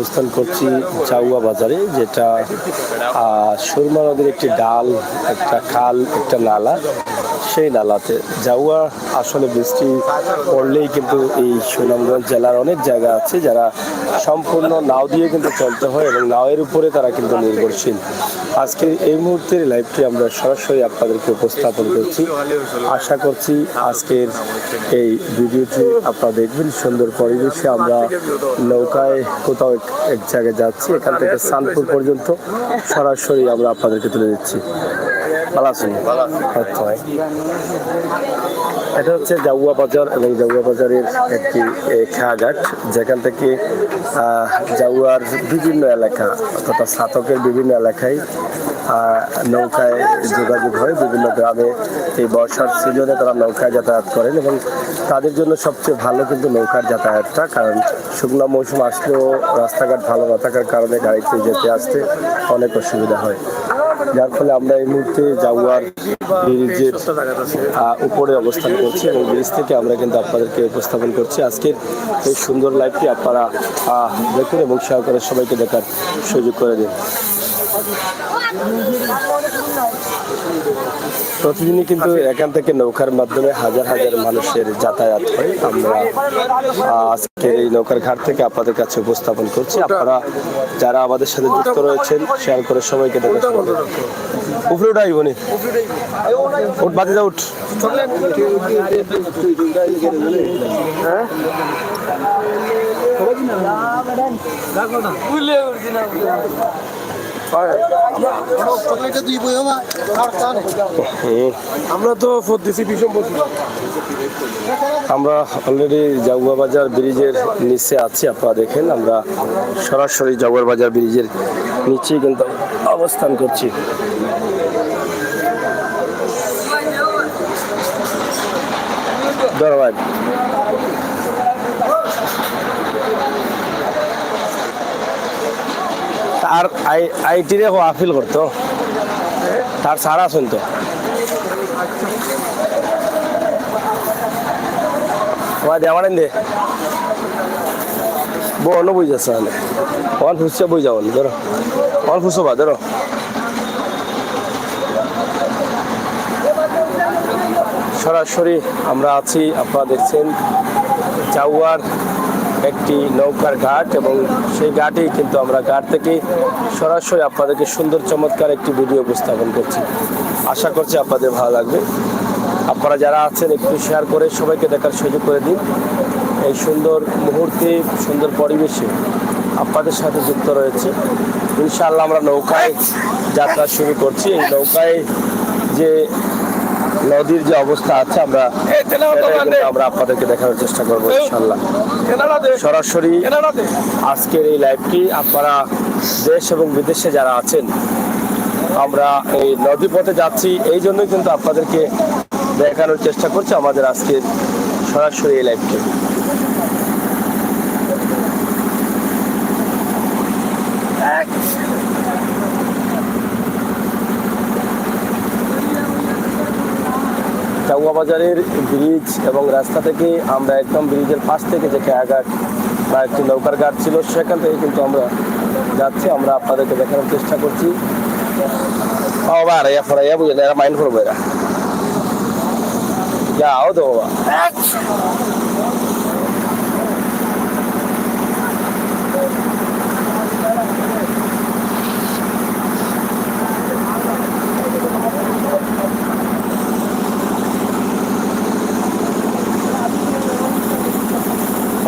অবস্থান করছি জাউয়া বাজারে, যেটা সুরমা নদীর একটি ডাল, একটা খাল, একটা নালা। সেই নালাতে জাউয়া আসলে বৃষ্টি পড়লেই কিন্তু এই সুনামগঞ্জ জেলার অনেক জায়গা আছে যারা সম্পূর্ণ নাও দিয়ে কিন্তু চলতে হয় এবং নাওয়ের উপরে তারা কিন্তু নির্ভরশীল। আজকে এই মুহূর্তের লাইভটি আমরা সরাসরি আপনাদেরকে উপস্থাপন করছি। আশা করছি আজকের এই ভিডিওটি আপনারা দেখবেন। সুন্দর পরিবেশে আমরা নৌকায় কোথাও এক জায়গায় যাচ্ছি, এখান থেকে সানপুর পর্যন্ত সরাসরি আমরা আপনাদেরকে তুলে দিচ্ছি। ভালো আছেন? আচ্ছা, এটা হচ্ছে জাউয়া বাজার এবং জাউয়া বাজারের একটি খেয়াঘাট, যেখান থেকে জাউয়ার বিভিন্ন এলাকা তথা ছাতকের বিভিন্ন এলাকায় নৌকায় যোগাযোগ হয়। বিভিন্ন গ্রামে এই বর্ষার সিজনে তারা নৌকায় যাতায়াত করেন এবং তাদের জন্য সবচেয়ে ভালো কিন্তু নৌকার যাতায়াতটা, কারণ শুকনো মৌসুম আসলেও রাস্তাঘাট ভালো না থাকার কারণে গাড়িতে যেতে আসতে অনেক অসুবিধা হয়, যার ফলে আমরা এই মুহূর্তে জাউয়ার ব্রিজের উপরে অবস্থান করছি এবং ব্রিজ থেকে আমরা কিন্তু আপনাদেরকে উপস্থাপন করছি আজকের এই সুন্দর লাইভটি। আপনারা দেখুন এবং শেয়ার করে সবাইকে দেখার সুযোগ করে দিন। প্রতিদিনই কিন্তু এখান থেকে নৌকার মাধ্যমে হাজার হাজার মানুষের যাতায়াত হয়। আমরা আজকের এই নৌকার ঘাট থেকে আপনাদের কাছে উপস্থাপন করছি। আপনারা যারা আমাদের সাথে যুক্ত রয়েছেন শেয়ার করে সবাইকে দেখার সুযোগ। উপরে উঠাই বনি উঠ, বাদে যা উঠ। আমরা তো আমরা অলরেডি জাউয়া বাজার ব্রিজের নিচে আছি। আপনারা দেখেন আমরা সরাসরি জাউয়া বাজার ব্রিজের নিচে কিন্তু অবস্থান করছি। ধন্যবাদ। আর আইটি রে আপিল করতো তার সারা শুনতো আমার দে বনো বই যাচ্ছে অন ফুসছে বই যাও ধরো অন ফুসো বা ধরো। সরাসরি আমরা আছি, আপনারা দেখছেন জাউয়ার একটি নৌকার ঘাট এবং সেই ঘাটেই কিন্তু আমরা ঘাট থেকে সরাসরি আপনাদেরকে সুন্দর চমৎকার একটি ভিডিও উপস্থাপন করছি। আশা করছি আপনাদের ভালো লাগবে। আপনারা যারা আছেন একটু শেয়ার করে সবাইকে দেখার সুযোগ করে দিন। এই সুন্দর মুহূর্তে সুন্দর পরিবেশে আপনাদের সাথে যুক্ত রয়েছে। ইনশাআল্লাহ আমরা নৌকায় যাত্রা শুরু করছি। এই নৌকায় যে নদীর যে অবস্থা আছে আমরা আপনাদেরকে দেখানোর চেষ্টা করবো ইনশাআল্লাহ। সরাসরি আজকের এই লাইভটি আপনারা দেশ এবং বিদেশে যারা আছেন, আমরা এই নদী পথে যাচ্ছি এই জন্যই কিন্তু আপনাদেরকে দেখানোর চেষ্টা করছি আমাদের আজকের সরাসরি এই লাইভটি। জাউয়া বাজারের ব্রিজ এবং রাস্তা থেকে আমরা একদম ব্রিজের পাশ থেকে যে খেয়াঘাট বা একটি নৌকার ঘাট ছিল সেখান থেকে কিন্তু আমরা যাচ্ছি। আমরা আপনাদেরকে দেখানোর চেষ্টা করছি। বুঝলেন এরা মাইন্ড করবো, এরা যাও তো বাবা।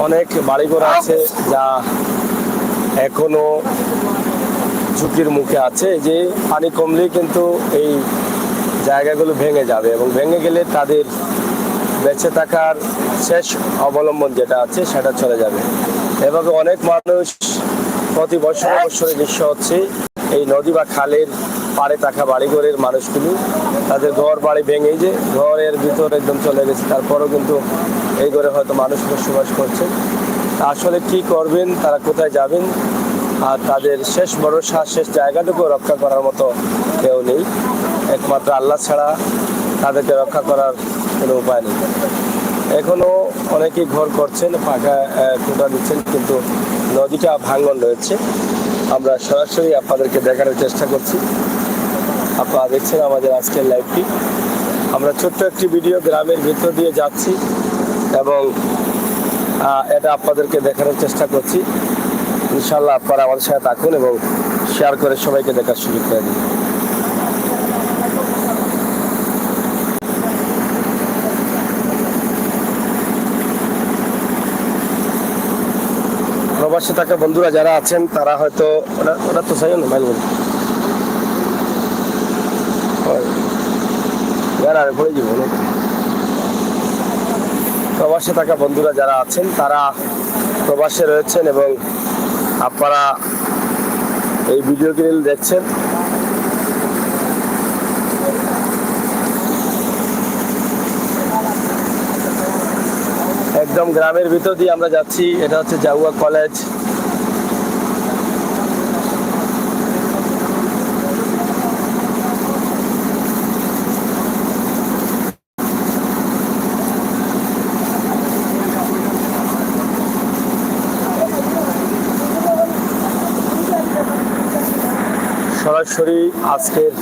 অনেক বাড়িঘর আছে যা এখনো ঝুঁকির মুখে আছে, যে পানি কমলেই কিন্তু এই জায়গাগুলো ভেঙে যাবে এবং ভেঙে গেলে তাদের বেঁচে থাকার শেষ অবলম্বন যেটা আছে সেটা চলে যাবে। এভাবে অনেক মানুষ প্রতি বছরে দৃশ্য হচ্ছে এই নদী বা খালের পাড়ে থাকা বাড়িঘরের মানুষগুলি তাদের ঘর বাড়ি ভেঙে যে ঘরের ভিতরে একদম চলে গেছে, তারপরেও কিন্তু এই ঘরে হয়তো মানুষ বসবাস করছেন। আসলে কি করবেন, তারা কোথায় যাবেন, আর তাদের শেষ ভরসা শেষ জায়গাটুকু রক্ষা করার মতো কেউ নেই। একমাত্র আল্লাহ ছাড়া তাদেরকে রক্ষা করার কোনো উপায় নেই। এখনো অনেকেই ঘর করছেন, পাকা খুঁটা দিচ্ছেন, কিন্তু নদীটা ভাঙন রয়েছে। আমরা সরাসরি আপনাদেরকে দেখানোর চেষ্টা করছি। আপনারা দেখছেন আমাদের আজকের লাইভটি। আমরা ছোট্ট একটি ভিডিও গ্রামের ভিতর দিয়ে যাচ্ছি এবং এটা আপনাদেরকে দেখানোর চেষ্টা করছি। ইনশাল্লাহ আপনারা আমাদের সাথে থাকুন এবং শেয়ার করে সবাইকে দেখার সুযোগ করে দিন। প্রবাসে থাকা বন্ধুরা যারা আছেন তারা হয়তো ওরা তো চাই না মাইল পড়ে যাব। প্রবাসে থাকা বন্ধুরা যারা আছেন তারা প্রবাসে রয়েছেন এবং আপনারা এই ভিডিওটি দেখছেন। একদম গ্রামের ভিতর দিয়ে আমরা যাচ্ছি। এটা হচ্ছে জাউয়া কলেজ। সরাসরি আজকের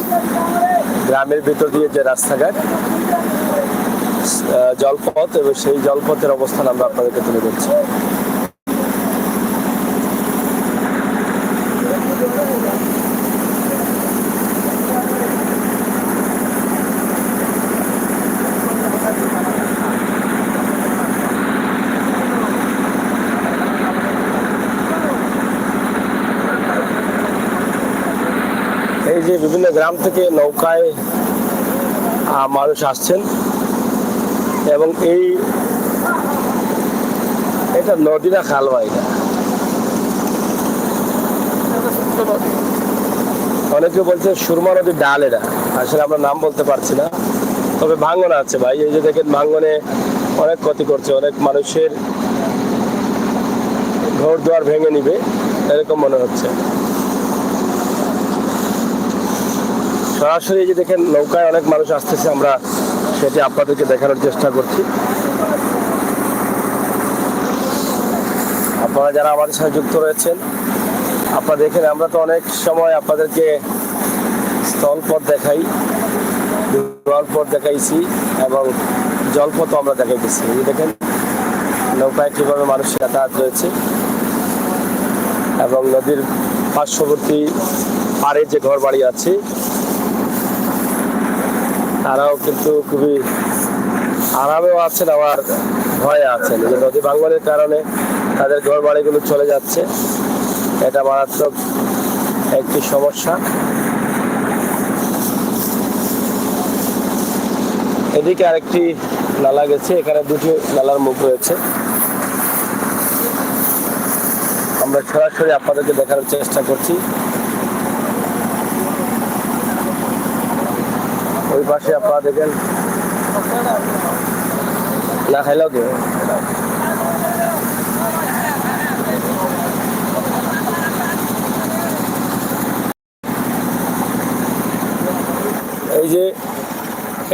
গ্রামের ভিতর দিয়ে যে রাস্তাঘাট, জলপথ এবং সেই জলপথের অবস্থান আমরা আপনাদেরকে তুলে ধরছি। এই যে বিভিন্ন গ্রাম থেকে নৌকায় মানুষ আসছেন এবং এটা নদী না খাল ভাই, অনেকে বলছে সুরমা নদীর ডাল। এটা আসলে আমরা নাম বলতে পারছি না, তবে ভাঙন আছে ভাই। এই যে দেখেন ভাঙনে অনেক ক্ষতি করছে, অনেক মানুষের ঘর দুয়ার ভেঙে নিবে এরকম মনে হচ্ছে। সরাসরি যে দেখেন নৌকায় অনেক মানুষ আসতেছে, আমরা সেটি আপনাদেরকে দেখানোর চেষ্টা করছি। আপনারা যারা আমাদের সাথে যুক্ত রয়েছেন আপনারা দেখেন, আমরা তো অনেক সময় আপনাদেরকে স্থলপথ দেখাই, জলপথ দেখাইছি এবং জলপথও আমরা দেখাইতেছি। এই দেখেন নৌকায় কীভাবে মানুষ যাতায়াত রয়েছে এবং নদীর পার্শ্ববর্তী পাড়ে যে ঘর বাড়ি আছে তারাও কিন্তু খুবই আরামেও আছেন, আবার ভয়ে আছেন। যে নদী ভাঙনের কারণে তাদের ঘর বাড়িগুলো চলে যাচ্ছে, এটা মারাত্মক একটি সমস্যা। এদিকে আরেকটি নালা গেছে, এখানে দুটি নালার মুখ রয়েছে। আমরা সরাসরি আপনাদেরকে দেখানোর চেষ্টা করছি। ওই পাশে আপনারা দেখেন না খাইলেও তো এই যে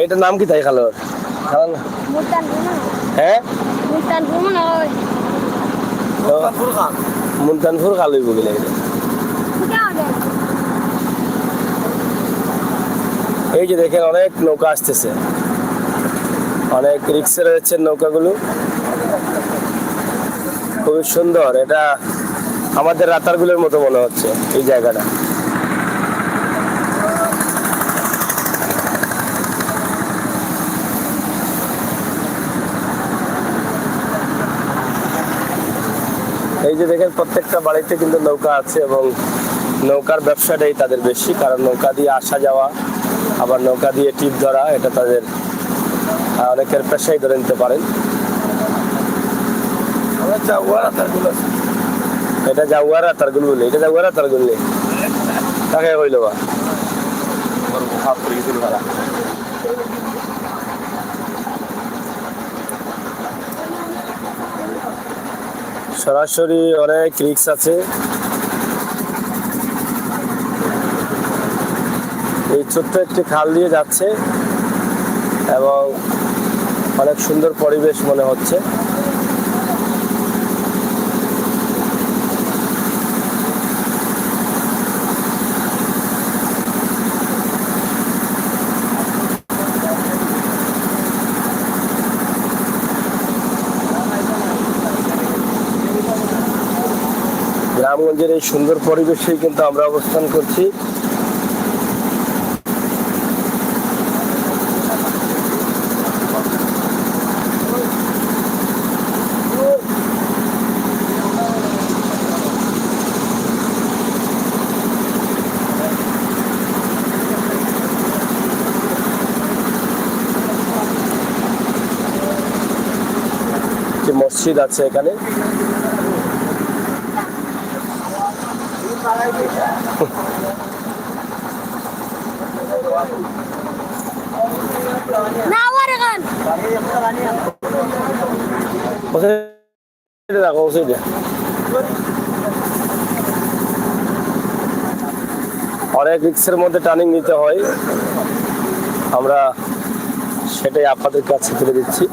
এইটার নাম কি তাই খালো হ্যাঁ মুলতানপুর খালই বলে এই যে দেখেন অনেক নৌকা আসতেছে, অনেক রিক্সা রয়েছে নৌকাগুলো, খুবই সুন্দর। এটা আমাদের রাতারগুলোর মতো মনে হচ্ছে এই জায়গাটা। এই যে দেখেন প্রত্যেকটা বাড়িতে কিন্তু নৌকা আছে এবং নৌকার ব্যবসাটাই তাদের বেশি, কারণ নৌকা দিয়ে আসা যাওয়া, আবার নৌকা দিয়ে টিপ ধরা, এটা তাদের অনেকের পেশাই ধরে নিতে পারেন। এটা জাউয়ার আতারগুল বলে, এটা জাউয়ার আতারগুল নেই তাকে হইল বা সরাসরি অনেক রিক্স আছে। এই ছোট্ট একটি খাল দিয়ে যাচ্ছে এবং অনেক সুন্দর পরিবেশ মনে হচ্ছে। গ্রামগঞ্জের এই সুন্দর পরিবেশেই কিন্তু আমরা অবস্থান করছি। মসজিদ আছে এখানে। অনেক রিস্কের মধ্যে টার্নিং নিতে হয়, আমরা সেটাই আপনাদের কাছে তুলে দিচ্ছি।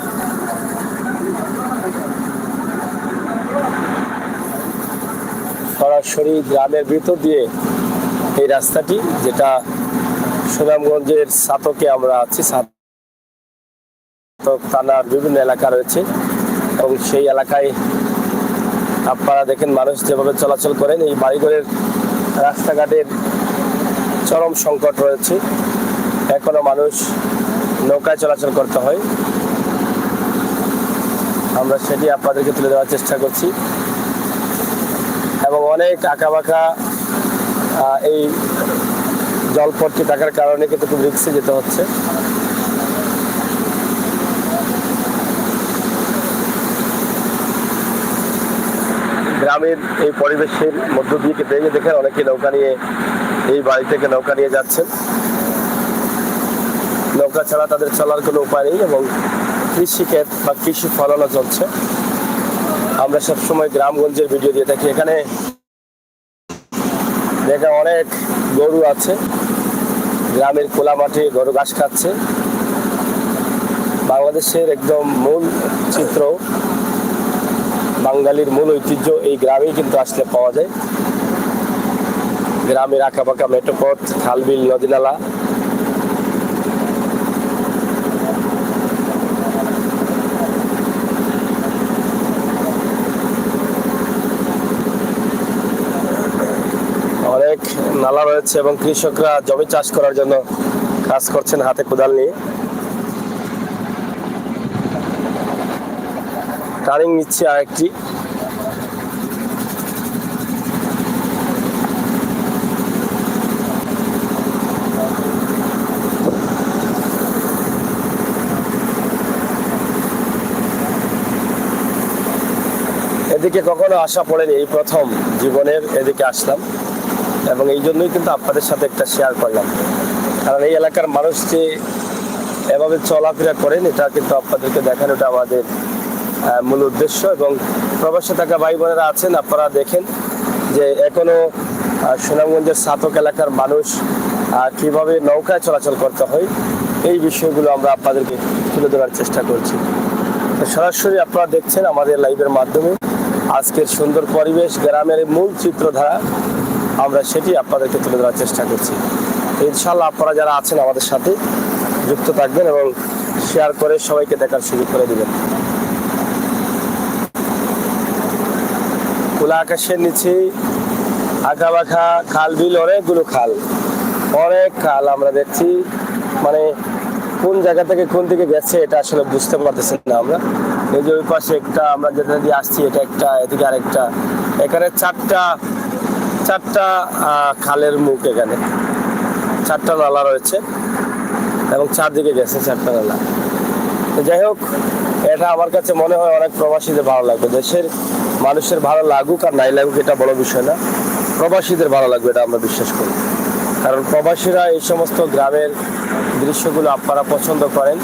সরাসরি গ্রামের ভিতর দিয়ে এই রাস্তাটি, যেটা সুনামগঞ্জের সাতকে আমরা আছি। সাতক থানার বিভিন্ন এলাকা রয়েছে এবং সেই এলাকায় আপনারা দেখেন মানুষ যেভাবে চলাচল করেন। এই বাড়িঘরের রাস্তাঘাটের চরম সংকট রয়েছে, এখনো মানুষ নৌকায় চলাচল করতে হয়। আমরা সেটি আপনাদেরকে তুলে দেওয়ার চেষ্টা করছি এবং অনেক আঁকাবাঁকা এই জলপথটি থাকার কারণে কিন্তু খুব রিস্কে যেতে হচ্ছে। গ্রামের এই পরিবেশের মধ্য দিয়ে ভেঙে দেখেন অনেকে নৌকা নিয়ে এই বাড়ি থেকে নৌকা নিয়ে যাচ্ছেন। নৌকা ছাড়া তাদের চলার কোনো উপায় নেই এবং কৃষিক্ষেত বা কৃষি ফলনও চলছে। আমরা সবসময় গ্রামগঞ্জের ভিডিও দিয়ে থাকি। এখানে দেখা অনেক গরু আছে, গ্রামের খোলা মাঠে গরু ঘাস খাচ্ছে। বাংলাদেশের একদম মূল চিত্র, বাঙালির মূল ঐতিহ্য এই গ্রামেই কিন্তু আসলে পাওয়া যায়। গ্রামের আঁকাবাঁকা মেঠোপথ, খালবিল, নদী নালা, অনেক নালা রয়েছে এবং কৃষকরা জমি চাষ করার জন্য কাজ করছেন হাতে কোদাল নিয়ে। টার্নিং নিচ্ছে আরেকটি। এদিকে কখনো আসা পড়েনি, এই প্রথম জীবনের এদিকে আসলাম এবং এই জন্যই কিন্তু আপনাদের সাথে একটা শেয়ার করলাম। কারণ এই এলাকার মানুষ যে এভাবে চলাফেরা করেন, এটা কিন্তু আপনাদেরকে দেখানোটা আমাদের মূল উদ্দেশ্য। এবং প্রবাসে থাকা ভাই বোনেরা আছেন, আপনারা দেখেন যে এখনো সুনামগঞ্জের সাতক এলাকার মানুষ কিভাবে নৌকায় চলাচল করতে হয়, এই বিষয়গুলো আমরা আপনাদেরকে তুলে ধরার চেষ্টা করছি। সরাসরি আপনারা দেখছেন আমাদের লাইভের মাধ্যমে আজকের সুন্দর পরিবেশ, গ্রামের মূল চিত্রধারা, আমরা সেটি আপনাদেরকে তুলে ধরার চেষ্টা করছি। ইনশাআল্লাহ আপনারা যারা আছেন আমাদের সাথে যুক্ত থাকবেন এবং শেয়ার করে সবাইকে দেখার সুযোগ করে দিবেন। খোলা আকাশের নিচে আঁকাবাঁকা খাল বিল, অনেকগুলো খাল, অনেক খাল আমরা দেখছি। মানে কোন জায়গা থেকে কোন দিকে গেছে এটা আসলে বুঝতে পারতেছি না আমরা। এই যে ওই পাশে একটা, আমরা যেটা দিয়ে আসছি এটা একটা, এদিকে আরেকটা, এখানে চারটা খালের মুখ, এখানে চারটা নালা রয়েছে এবং চারদিকে গেছে চারটা নালা। যাই হোক, এটা আমার কাছে মনে হয় অনেক প্রবাসীদের ভালো লাগবে। দেশের মানুষের ভালো লাগুক আর নাই লাগুক এটা বড় বিষয় না, প্রবাসীদের ভালো লাগবে এটা আমরা বিশ্বাস করি। কারণ প্রবাসীরা এই সমস্ত গ্রামের দৃশ্যগুলো আপনারা পছন্দ করেন।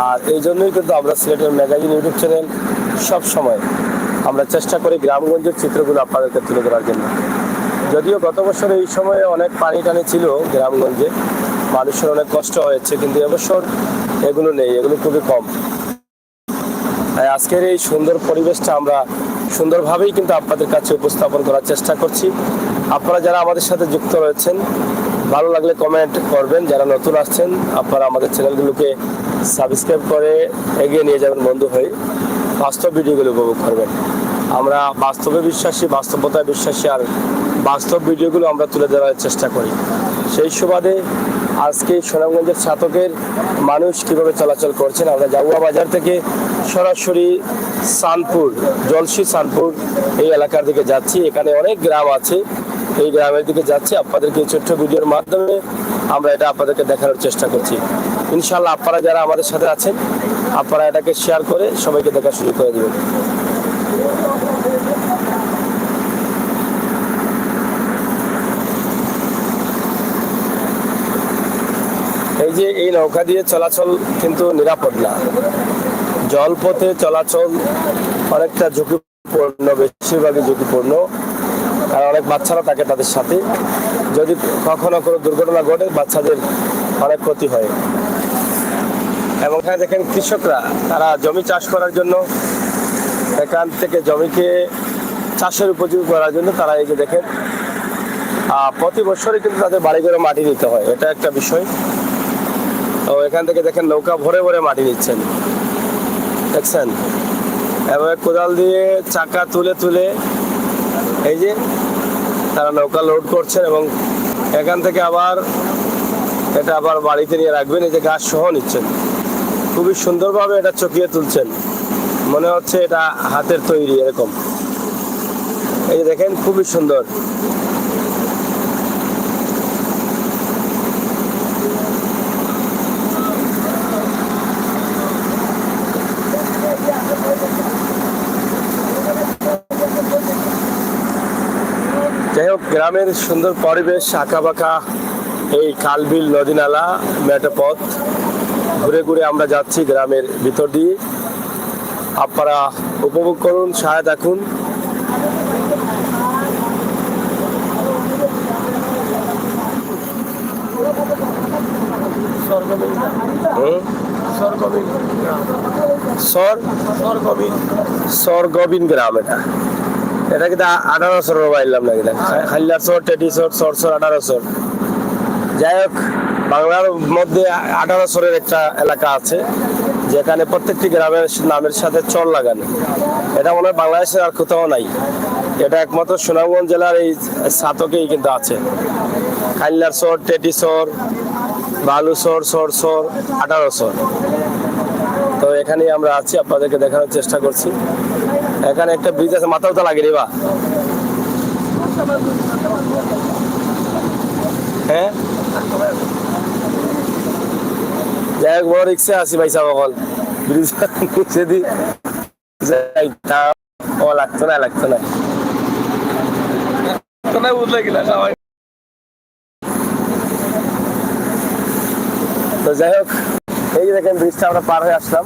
আর এই জন্যই কিন্তু আমরা সিলেটের ম্যাগাজিন ইউটিউব চ্যানেল সব সময় আমরা চেষ্টা করি গ্রামগঞ্জের চিত্রগুলো আপনাদেরকে তুলে ধরার জন্য। যদিও গত বছর এই সময়ে অনেক পানি টানি ছিল গ্রামগঞ্জে, মানুষের অনেক কষ্ট হয়েছে, কিন্তু এবছর এগুলো নেই, এগুলো খুবই কম। তাই আজকের এই সুন্দর পরিবেশটা আমরা সুন্দরভাবেই কিন্তু আপনাদের কাছে উপস্থাপন করার চেষ্টা করছি। আপনারা যারা আমাদের সাথে যুক্ত রয়েছেন, ভালো লাগলে কমেন্ট করবেন। যারা নতুন আসছেন, আপনারা আমাদের চ্যানেলগুলোকে সাবস্ক্রাইব করে এগিয়ে নিয়ে যাবেন বন্ধু হয়ে, বাস্তব ভিডিওগুলো উপভোগ করবেন। আমরা বাস্তবে বিশ্বাসী, বাস্তবতায় বিশ্বাসী, আর বাস্তব ভিডিওগুলো আমরা তুলে ধরার চেষ্টা করি। সেই সুবাদে আজকে সুনামগঞ্জের ছাতকের মানুষ কিভাবে চলাচল করছেন, আমরা জাউয়া বাজার থেকে সরাসরি সানপুর, জলসি সানপুর এই এলাকার দিকে যাচ্ছি। এখানে অনেক গ্রাম আছে, এই গ্রামের দিকে যাচ্ছি। আপনাদেরকে এই ছোট্ট ভিডিওর মাধ্যমে আমরা এটা আপনাদেরকে দেখানোর চেষ্টা করছি। ইনশাল্লাহ আপনারা যারা আমাদের সাথে আছেন, আপনারা এটাকে শেয়ার করে সবাইকে দেখা শুরু করে দেবেন। এই যে এই নৌকা দিয়ে চলাচল কিন্তু নিরাপদ না, জলপথে চলাচল অনেকটা ঝুঁকিপূর্ণ, বেশিরভাগই ঝুঁকিপূর্ণ। আর অনেক বাচ্চারা থাকে তাদের সাথে, যদি কখনো কোনো দুর্ঘটনা ঘটে বাচ্চাদের অনেক ক্ষতি হয়। এবং এখানে দেখেন কৃষকরা, তারা জমি চাষ করার জন্য, এখান থেকে জমিকে চাষের উপযোগী করার জন্য তারা এই যে দেখেন প্রতি বছরই কিন্তু তাদের বাড়ি ঘরে মাটি নিতে হয়, এটা একটা বিষয়। তো এখান থেকে দেখেন নৌকা ভরে ভরে মাটি নিচ্ছেন, দেখছেন, এবং কোদাল দিয়ে চাকা তুলে তুলে এই যে তারা নৌকা লোড করছেন এবং এখান থেকে আবার এটা আবার বাড়িতে নিয়ে রাখবেন। এই যে গাছ সহ নিচ্ছেন, খুবই সুন্দরভাবে এটা চকিয়ে তুলছেন, মনে হচ্ছে এটা হাতের তৈরি এরকম। এই যে দেখেন খুবই সুন্দর। যাই হোক, গ্রামের সুন্দর পরিবেশ, আঁকা বাঁকা এই খালবিল, নদী নালা, মেঠো পথ ঘুরে ঘুরে আমরা যাচ্ছি গ্রামের ভিতর দিয়ে। আপনারা উপভোগ করুন, সাথে থাকুন। সরগবিন গ্রাম, এটা কিন্তু 1800 পাইলাম না, কিনা খাইলারচর, টেটিচর, চরচর 1800। যাই হোক, বাংলার মধ্যে 1800-এর একটা এলাকা আছে যেখানে প্রত্যেকটি গ্রামের নামের সাথে চর লাগানো। এটা মনে হয় বাংলাদেশের আর কোথাও নাই, এটা একমাত্র সুনামগঞ্জ জেলার এই ছাতকেই কিন্তু আছে। খাইলারচর, টেটিচর, বালুচর, চরচর, 1800। তো এখানেই আমরা আছি, আপনাদেরকে দেখানোর চেষ্টা করছি। এখানে একটা ব্রিজ আছে, মাথাও তো লাগে রে বা, হ্যাঁ। যাই হোক, বড় রিক্সা আছি ভাই সাহেব, এখন ব্রিজ নিচে দি লাগতো না, লাগতো না, বুঝলে কিনা সবাই। তো যাই হোক, এই যে দেখেন ব্রিজটা আমরা পার হয়ে আসলাম।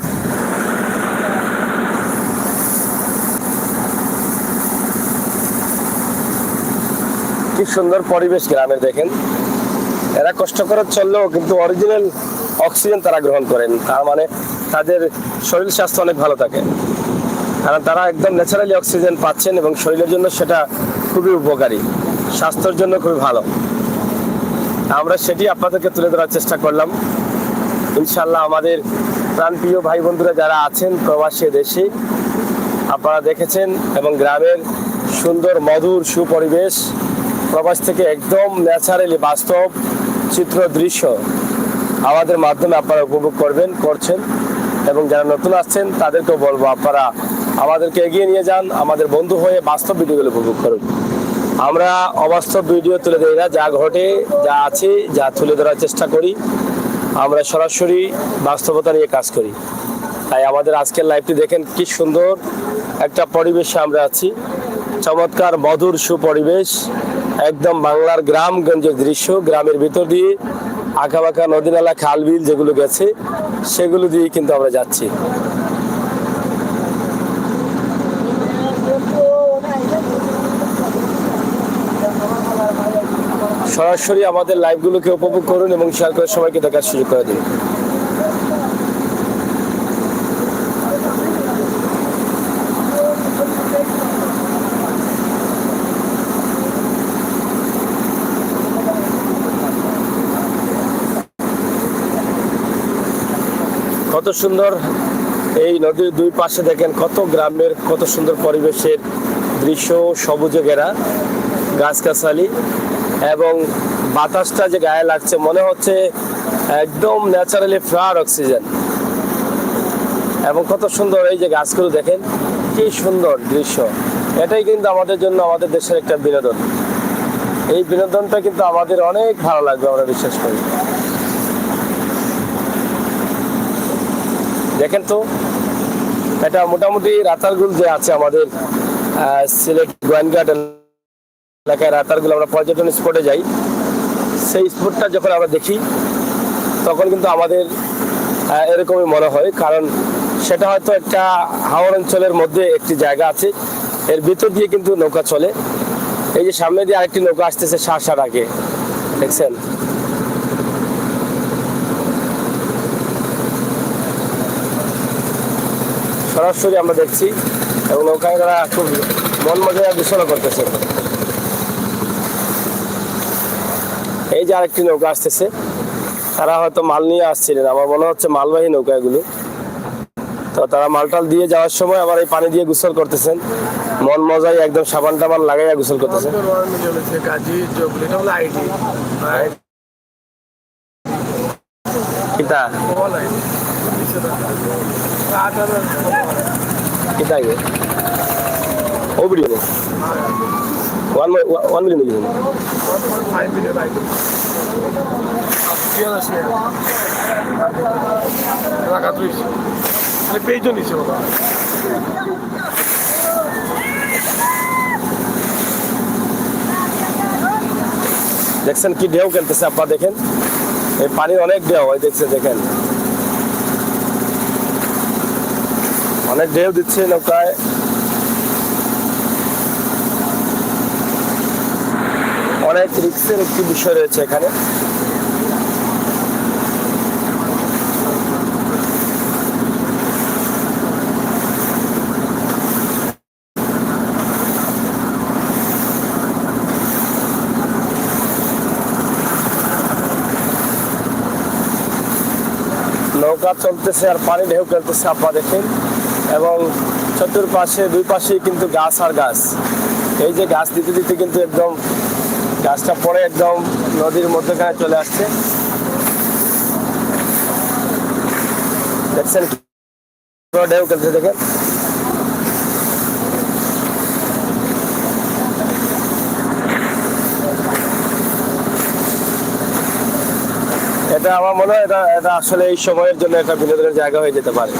কি সুন্দর পরিবেশ গ্রামের, দেখেন। এরা কষ্ট করে চললেও কিন্তু অরিজিনাল অক্সিজেন তারা গ্রহণ করেন, তার মানে তাদের শরীর স্বাস্থ্য অনেক ভালো থাকে, কারণ তারা একদম ন্যাচারালি অক্সিজেন পাচ্ছেন এবং শরীরের জন্য সেটা খুবই উপকারী, স্বাস্থ্যের জন্য খুবই ভালো। আমরা সেটি আপনাদেরকে তুলে ধরার চেষ্টা করলাম। ইনশাল্লাহ আমাদের প্রাণপ্রিয় ভাই বন্ধুরা যারা আছেন প্রবাসী দেশে, আপনারা দেখেছেন, এবং গ্রামের সুন্দর মধুর সুপরিবেশ, প্রবাস থেকে একদম ন্যাচারালি বাস্তব চিত্র দৃশ্য আমাদের মাধ্যমে আপনারা উপভোগ করছেন। এবং যারা নতুন আসছেন তাদেরকেও বলবো, আপনারা আমাদেরকে এগিয়ে নিয়ে যান, আমাদের বন্ধু হয়ে বাস্তব ভিডিওগুলো উপভোগ করুন। আমরা অবাস্তব ভিডিও তুলে দিই না, যা ঘটে, যা আছে, যা তুলে ধরার চেষ্টা করি। আমরা সরাসরি বাস্তবতা নিয়ে কাজ করি। তাই আমাদের আজকের লাইভটি দেখেন, কি সুন্দর একটা পরিবেশে আমরা আছি, চমৎকার মধুর সুপরিবেশ, একদম বাংলার গ্রামগঞ্জের দৃশ্য। গ্রামের ভিতর দিয়ে আঁকা বাঁকা নদী নালা, খাল বিল যেগুলো গেছে সেগুলো দিয়ে কিন্তু আমরা যাচ্ছি। সরাসরি আমাদের লাইভগুলোকে উপভোগ করুন এবং শেয়ার করে সবাইকে দেখার সুযোগ করে দিন। কত সুন্দর এই নদীর দুই পাশে দেখেন কত গ্রামের কত সুন্দর পরিবেশের দৃশ্য, সবুজে ঘেরা গাছগাছালি, এবং বাতাসটা যে গায়ে লাগছে মনে হচ্ছে একদম ন্যাচারালি ফ্রেশ অক্সিজেন। এবং কত সুন্দর এই যে গাছগুলো দেখেন, কি সুন্দর দৃশ্য। এটাই কিন্তু আমাদের জন্য আমাদের দেশের একটা বিনোদন। এই বিনোদনটা কিন্তু আমাদের অনেক ভালো লাগবে, আমরা বিশ্বাস করি। দেখেন তো, এটা মোটামুটি রাতারগুল যে আছে আমাদের সিলেট গোয়েনঘাট এলাকায়, রাতারগুল আমরা পর্যটন স্পটে যাই, সেই স্পটটা যখন আমরা দেখি তখন কিন্তু আমাদের এরকমই মনে হয়, কারণ সেটা হয়তো একটা হাওর অঞ্চলের মধ্যে একটি জায়গা আছে, এর ভিতর দিয়ে কিন্তু নৌকা চলে। এই যে সামনে দিয়ে আরেকটি নৌকা আসতেছে সার আগে, দেখছেন? সরাসরি আমরা দেখছি, এবং নৌকায় তারা খুব মন মজা বিছানা করতেছে। এই যে আরেকটি নৌকা আসতেছে, তারা হয়তো মাল নিয়ে আসছিলেন, আমার মনে হচ্ছে মালবাহী নৌকা এগুলো। তো তারা মালটাল দিয়ে যাওয়ার সময় আবার এই পানি দিয়ে গোসল করতেছেন, মন মজাই একদম সাবান টাবান লাগাইয়া গোসল করতেছেন। কিতা কিতা গে ও ভিডিও নে 1 মিলিয়ন মিলিয়ন 1.5 million item. পেজও নিচ্ছে বাবা। দেখছেন কি ঢেউ খেলতেছে, আপনারা দেখেন এই পানির অনেক ঢেউ, ওই দেখছেন, দেখেন অনেক ঢেউ দিচ্ছে নৌকায়। অনেক রিস্কের একটি বিষয় রয়েছে এখানে। নৌকা চলতেছে আর পানি ঢেউ খেলতেছে, আপনারা দেখেন, এবং চতুর্পাশে দুই পাশেই কিন্তু গাছ আর গাছ। এই যে গাছ দিতে দিতে কিন্তু একদম গাছটা পরে একদম নদীর মধ্যখানে চলে আসছে, দেখছেন ঢেউ খেলতে, দেখেন। এটা আমার মনে হয় এটা আসলে এই সময়ের জন্য একটা বিনোদনের জায়গা হয়ে যেতে পারে।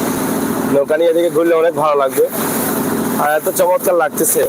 নৌকা নিয়ে এদিকে ঘুরলে অনেক ভালো লাগবে, আর এত চমৎকার লাগতেছে।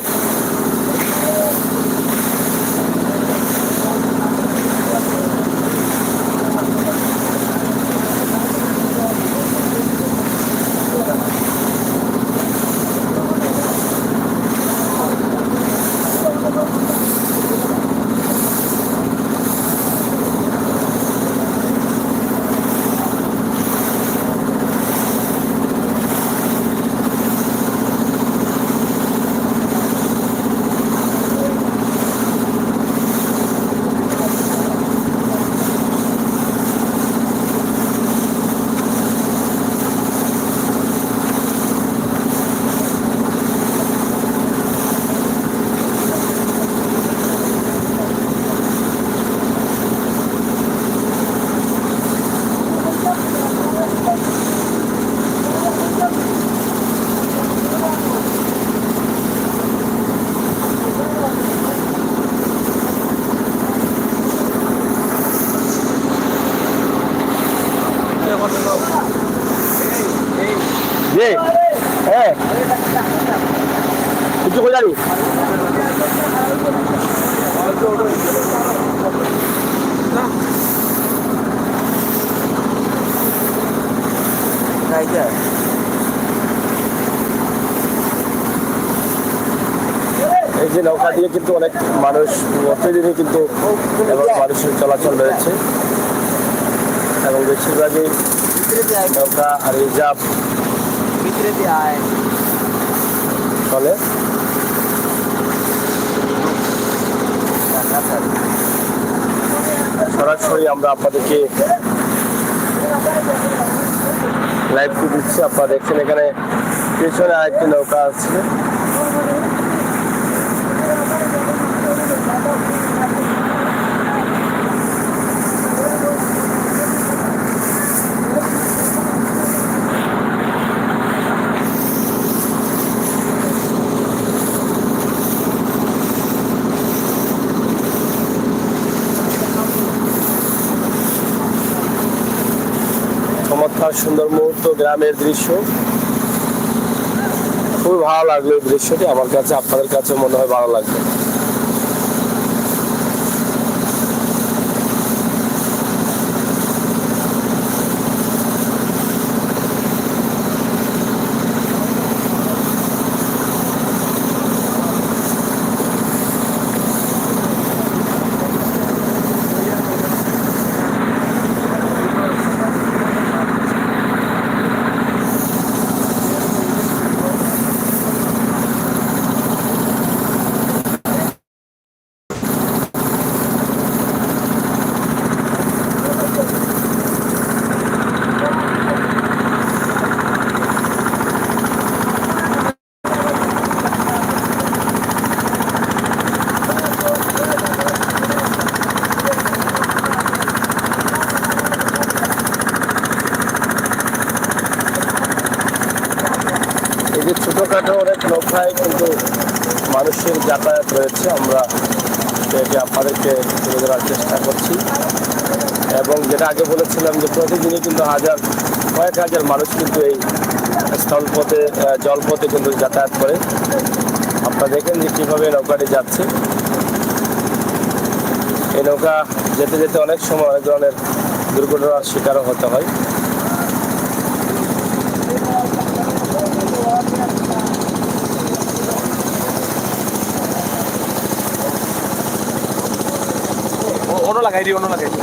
জি হ্যাঁ কিছু কই জানি এই যে নৌকা দিয়ে কিন্তু অনেক মানুষ প্রতিদিনই কিন্তু মানুষের চলাচল রয়েছে, এবং বেশিরভাগই নৌকা আর রিজার্ভ চলে। সরাসরি আমরা আপনাদেরকে লাইভ দিচ্ছে। আপনারা দেখছেন এখানে পেছনে আরেকটি নৌকা আছে। চমৎকার সুন্দর মুহূর্ত, গ্রামের দৃশ্য। খুবই ভালো লাগলো এই দৃশ্যটি আমার কাছে, আপনাদের কাছে মনে হয় ভালো লাগবে। এই যে ছোটখাটো অনেক নৌকায় কিন্তু মানুষের যাতায়াত রয়েছে, আমরা সেটি আপনাদেরকে তুলে ধরার চেষ্টা করছি। এবং যেটা আগে বলেছিলাম যে প্রতিদিনই কিন্তু কয়েক হাজার মানুষ কিন্তু এই স্থলপথে জলপথে কিন্তু যাতায়াত করে। আপনারা দেখেন যে কীভাবে নৌকাটি যাচ্ছে। এই নৌকা যেতে যেতে অনেক সময় অনেক ধরনের দুর্ঘটনার শিকারও হতে হয়। অন্য লাগাই দিই, অন্য লাগাই দিই।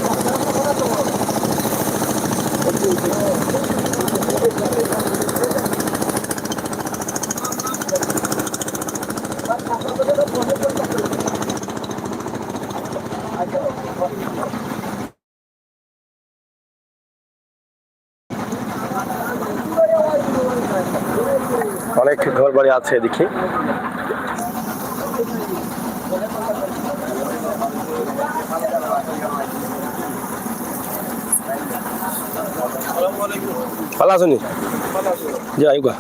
অনেক ঘর বাড়ি আছে এদিকে। ভালো আছো নি? জি আইগা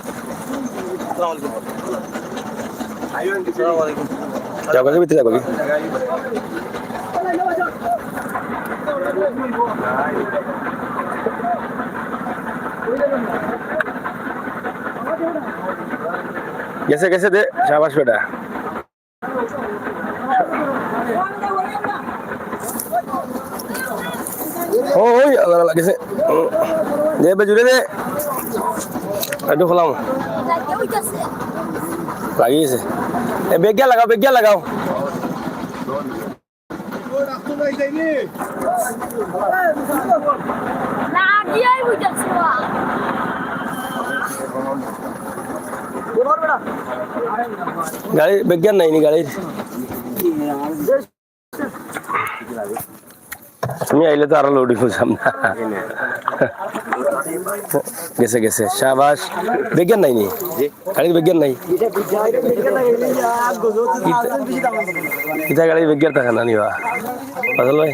যাও কাকে ভিতরে যাবো কি? গেছে গেছে দে শাবাশ বেটা। ওই আল্লাহ লাগেছে দে বে জুড়ে দে একটু খোলাম লাগিয়েছে। এ বেগিয়া লাগাও। গাড়ি বিজ্ঞান নাই নি গাড়ির। তুমি আইলে তো আরো লোডিং বুঝলাম না। গেছে শাবাশ। বিজ্ঞান নাই নি গাড়ির বিজ্ঞান নাই। ইটা গাড়ির বিজ্ঞান থাকে না নিবা বুঝল ভাই।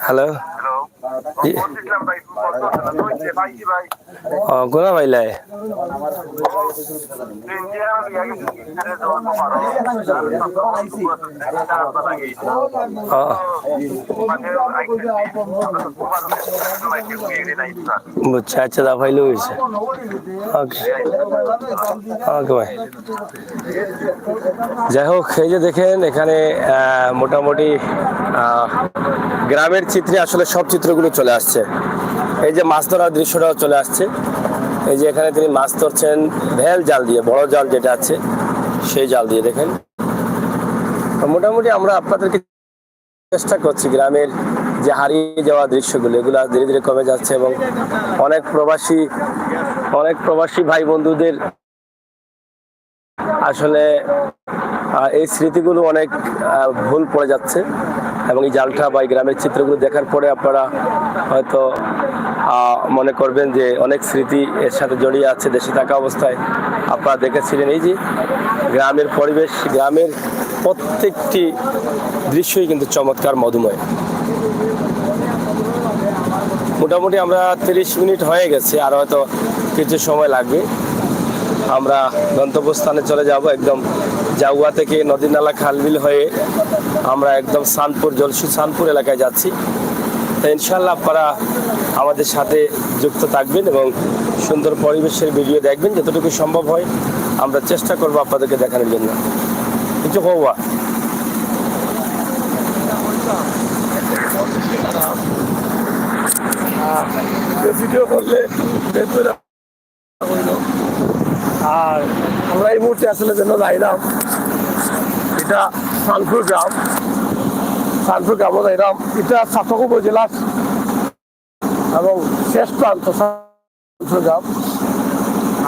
হ্যালো কোনা পাইলাই? বুঝছে আচ্ছা দা ফাইল হয়েছে। ওকে ওকে ভাই। যাই হোক এই যে দেখেন এখানে মোটামুটি গ্রামের চিত্রে আসলে সব চিত্রগুলো চলে আসছে। এই যে মাছ ধরার দৃশ্যটাও চলে আসছে। এই যে এখানে তিনি মাছ ধরছেন ভেল জাল দিয়ে, বড় জাল যেটা আছে সেই জাল দিয়ে। দেখেন মোটামুটি আমরা আপনাদেরকে চেষ্টা করছি গ্রামের যে হারিয়ে যাওয়া দৃশ্যগুলো, এগুলো ধীরে ধীরে কমে যাচ্ছে এবং অনেক প্রবাসী ভাই বন্ধুদের আসলে এই স্মৃতিগুলো অনেক ভুল পড়ে যাচ্ছে এবং এই জালটা বা এই গ্রামের চিত্রগুলো দেখার পরে আপনারা হয়তো মনে করবেন যে অনেক স্মৃতি এর সাথে জড়িয়ে আছে। দেশে থাকা অবস্থায় আপনারা দেখেছিলেন এই যে গ্রামের পরিবেশ, গ্রামের প্রত্যেকটি দৃশ্যই কিন্তু চমৎকার, মধুময়। মোটামুটি আমরা 30 মিনিট হয়ে গেছে, আর হয়তো কিছু সময় লাগবে। আমরা গন্তব্যস্থানে চলে যাব। একদম জাউয়া থেকে নদী নালা খালবিল হয়ে আমরা একদম সানপুর এলাকায় যাচ্ছি। তো ইনশাল্লাহ আপনারা আমাদের সাথে যুক্ত থাকবেন এবং সুন্দর পরিবেশের ভিডিও দেখবেন। যতটুকু সম্ভব হয় আমরা চেষ্টা করব আপনাদেরকে দেখানোর জন্য। কিছু হওয়া ভিডিও করলে আর আমরা এই মুহূর্তে আসলে যেন যাইলাম, এটা সানপুর গ্রামও যাইলাম। এটা চাতক উপজেলার এবং শেষ প্রান্ত সানপুর গ্রাম।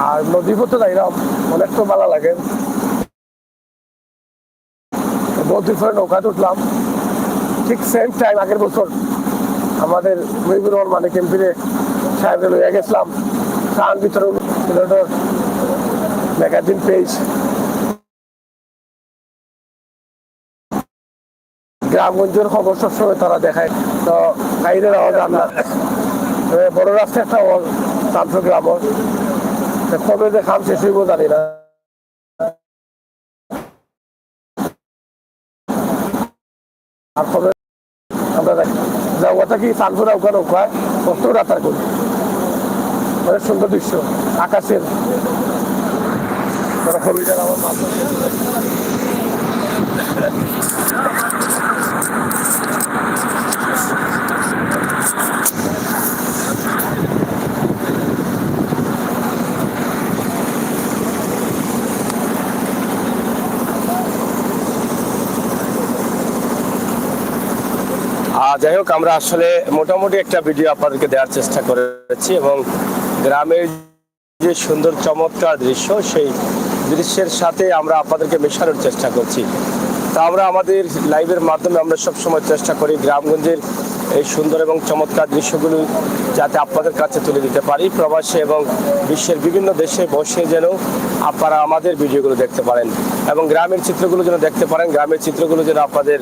আর নদী পথে যাইলাম, অনেকটা ভালো লাগে। নদীর পরে নৌকাতে উঠলাম। ঠিক সেম টাইম আগের বছর আমাদের মহিবুর রহমান মানে ক্যাম্পিনে সাহেব লইয়া গেছিলাম ত্রাণ বিতরণ ম্যাগাজিন পেজ। গ্রামগঞ্জের খবর সবসময় তারা দেখায়, তো গাইডের আওয়াজ আমরা বড় রাস্তা একটা সানপুর গ্রাম কবে দেখাম শেষ হইব জানি না। আর কবে আমরা যাওয়াটা কি সানপুর নৌকা নৌকায় কষ্ট রাতার করি। অনেক সুন্দর দৃশ্য আকাশের আমার মাছ। যাই হোক, আমরা আসলে মোটামুটি একটা ভিডিও আপনাদেরকে দেওয়ার চেষ্টা করেছি এবং গ্রামের যে সুন্দর চমৎকার দৃশ্য, সেই দৃশ্যের সাথে আমরা আপনাদেরকে মেশানোর চেষ্টা করছি। তা আমরা আমাদের লাইভের মাধ্যমে আমরা সবসময় চেষ্টা করি গ্রামগঞ্জের এই সুন্দর এবং চমৎকার দৃশ্যগুলো যাতে আপনাদের কাছে তুলে দিতে পারি। প্রবাসে এবং বিশ্বের বিভিন্ন দেশে বসে যেন আপনারা আমাদের ভিডিওগুলো দেখতে পারেন এবং গ্রামের চিত্রগুলো যেন দেখতে পারেন। গ্রামের চিত্রগুলো যেন আপনাদের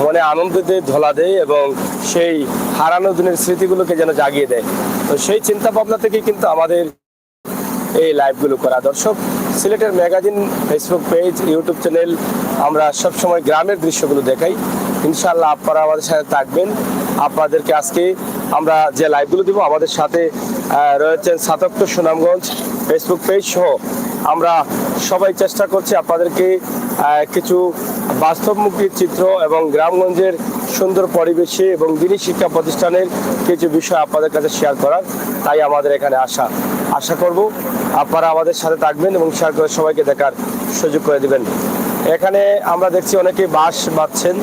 মনে আনন্দ দেয়, ধোলা দেয় এবং সেই হারানো দিনের স্মৃতিগুলোকে যেন জাগিয়ে দেয়। তো সেই চিন্তা ভাবনা থেকে কিন্তু আমাদের এই লাইভগুলো করা। দর্শক, সিলেটের magazine Facebook page, YouTube channel, আমরা সবসময় গ্রামের দৃশ্যগুলো দেখাই। ইনশাল্লাহ আপনারা আমাদের সাথে থাকবেন। আপনাদেরকে আজকে আমরা যে লাইভগুলো দিব, আমাদের সাথে রয়েছেন সাতক্ত সুনামগঞ্জ ফেসবুক পেজ সহ আমরা সবাই চেষ্টা করছি আপনাদেরকে কিছু বাস্তবমুখী চিত্র এবং গ্রামগঞ্জের সুন্দর পরিবেশে এবং দিনী শিক্ষা প্রতিষ্ঠানের কিছু বিষয় আপনাদের কাছে শেয়ার করার। তাই আমাদের এখানে আশা করব আপনারা আমাদের সাথে থাকবেন এবং শেয়ার করে সবাইকে দেখার সুযোগ করে দিবেন। এখানে আমরা দেখছি অনেকে বাঁশ বাঁধছেন,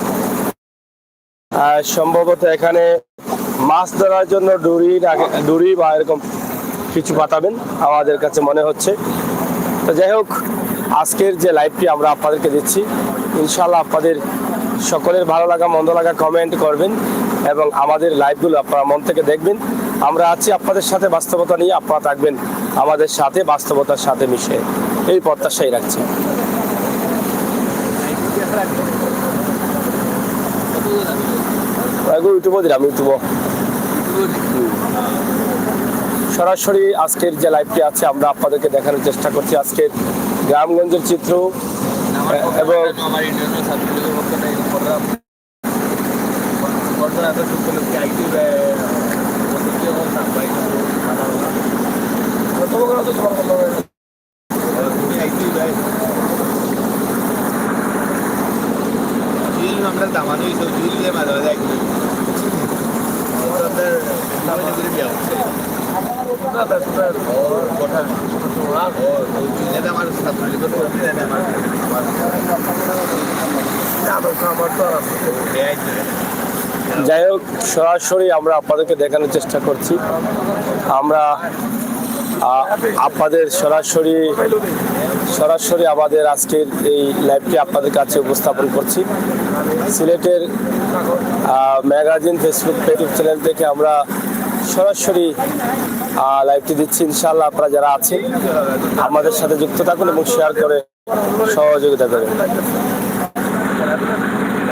সম্ভবত এখানে মাছ ধরার জন্য ডুরি বা এরকম কিছু পাঠাবেন আমাদের কাছে মনে হচ্ছে। তো যাই হোক, আজকের যে লাইভটি আমরা আপনাদেরকে দিচ্ছি, ইনশাআল্লাহ আপনাদের সকলের ভালো লাগা মন্দ লাগা কমেন্ট করবেন এবং আমাদের লাইভগুলো আপনারা মন থেকে দেখবেন। আমরা আছি আপনাদের সাথে, বাস্তবতা নিয়ে আপনারা থাকবেন আমাদের সাথে, বাস্তবতার সাথে মিশে, এই প্রত্যাশাই রাখছি। ইউটিউবও দিলাম, সরাসরি আজকের যে লাইভটি আছে আমরা আপনাদেরকে দেখানোর চেষ্টা করছি আজকের গ্রামগঞ্জের চিত্র এবং আমরা দামানো এইসব জুল দিয়ে মাঝে মাঝে একদম যাই হোক, সরাসরি আমরা আপনাদেরকে দেখানোর চেষ্টা করছি। আমরা আপনাদের সরাসরি আমাদের আজকের এই লাইভটি আপনাদের কাছে উপস্থাপন করছি। সিলেটের ম্যাগাজিন ফেসবুক ইউটিউব চ্যানেল থেকে আমরা সরাসরি লাইভটি দিচ্ছি। ইনশাআল্লাহ আপনারা যারা আছেন আমাদের সাথে যুক্ত থাকুন এবং শেয়ার করে সহযোগিতা করেন।